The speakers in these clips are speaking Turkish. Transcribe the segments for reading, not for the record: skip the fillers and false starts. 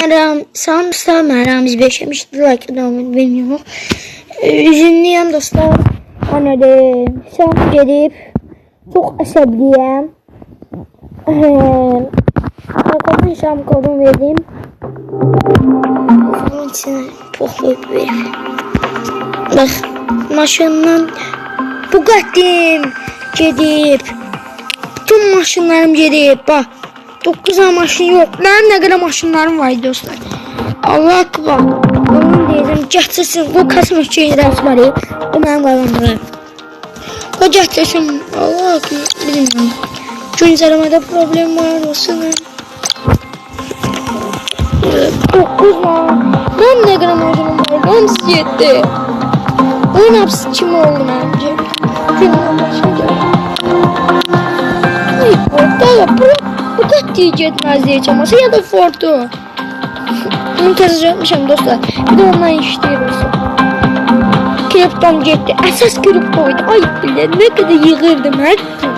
Salam biz beşemişti like devam bilmiyorum. Üzünlüyüm dostlar. Hani de sen gelip çok asabliyim. Arkadaşlar şam kodum verdim. Onun için pohlayıp vereyim. Bak maşından Bugatti'm gedib. Tüm maşınlarım gedib. Bak 9 maşın yok. Benim ne kadar maşınlarım var dostlar. Allah akbar. Onun deyəcəm gətirsin. Bu kasmış şeylər var. Bu mənim qalanlarım. O gətirsin. Allah akbar. Bilmiyorum. Güncellemede problem var olsun. 9 var. Benim ne kadar maşınım var. Benim 7. Bunun hepsi kim oldu bence? Günün başlayacağım. Bu Bugatti'yi gitmez diyeceğim. Ya da Ford'u. Bunu kazanacakmışım dostlar. Bir de ondan işliyoruz. Kriptom gitti. Esas kriptoydu. Ayıp bile. Ne kadar yığırdım her gün.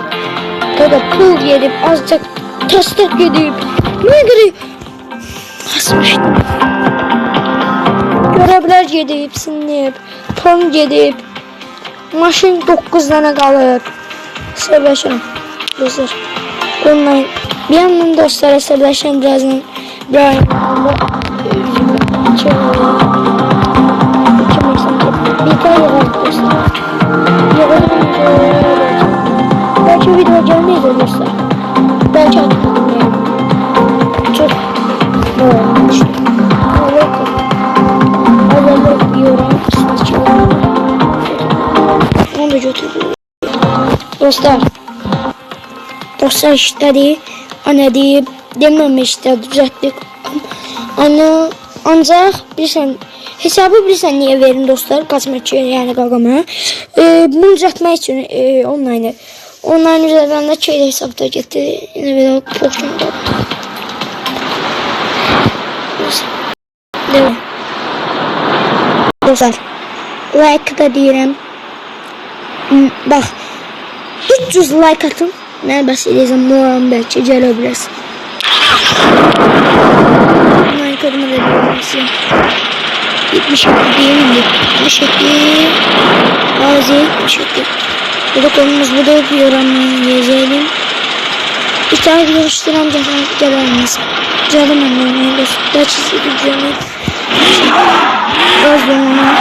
Kadar pul yedip azıcık taslak yedip. Ne kadar basmıştım. Görevler yedip sinip. Ton yedip. Maşın 9 tane kalır. Sırlaşırım. Dostlar. Ondan bir yandan dostlara sırlaşırım birazdan. İbrahim. Bir tane var dostlar. Belki video gelmeyiz dostlar. Belki atmadım yani. Çok olmuş. Allah'ım diyorum. Onu da götürdüm. Dostlar işte değil. Anne deyip dememişler düzelttik. Ancak bilirsən hesabı bilirsən niye verin dostlar kaçmak yani qaqama. Bunu düzeltmek için online üzerinden de şeyde hesapta gitti. Yine böyle poştumda. Devam. Dostlar like da diyelim. Bak 300 like atın. Ben bahsedeceğim moram belki gelebilirsin. Like atma da diyebilirsin. 77 değil mi? 77 bazı 77. Burada konumuz bu da yorum yazalım. Bir tane görüştüren gelemez. Canım anlamaya da çizgi canım. Özlemem.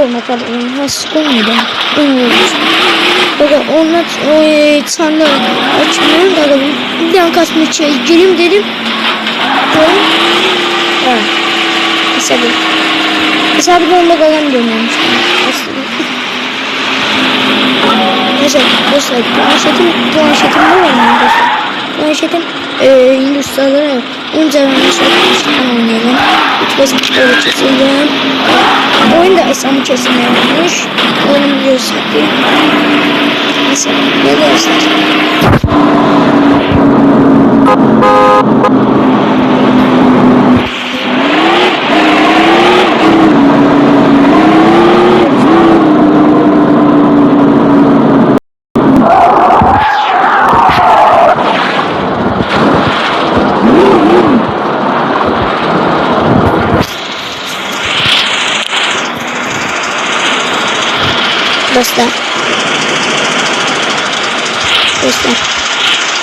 olmadan nasıl koymadı? Bakın onlar sandığı açmıyor da bir tane kasmış şey gireyim dedim. Evet. Hesabı onda kalan dönüyormuş. Neyse dostlar planşetim ne var mı dostlar? Planşetim Hindistan'da önce ben oynayalım. 3-5 böyle keselim. Oyunda esamı kesilmiyormuş. Oyunu biliyorsun ki. Neyse ne dostlar.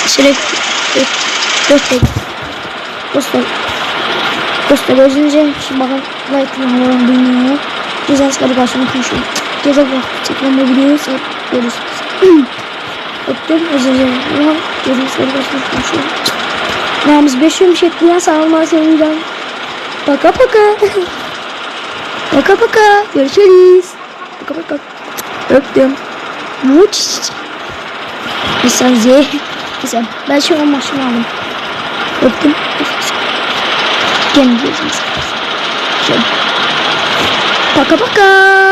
Sürekli dostlar özünüze bakın like'larım dinliyor. Güzel sıkarı başını konuşuyor. Güzel vakit çekmemi biliyorsa görürsünüz. Öptüm özünüze güzel sıkarı başını konuşuyor. Namız 5 şekliyen sağolma sevgiler. Paka görüşürüz. Paka öptüm. Nisan Z. Güzel. Ben şu an maşını aldım. Öptüm. Kendinize iyi bakın. Paka.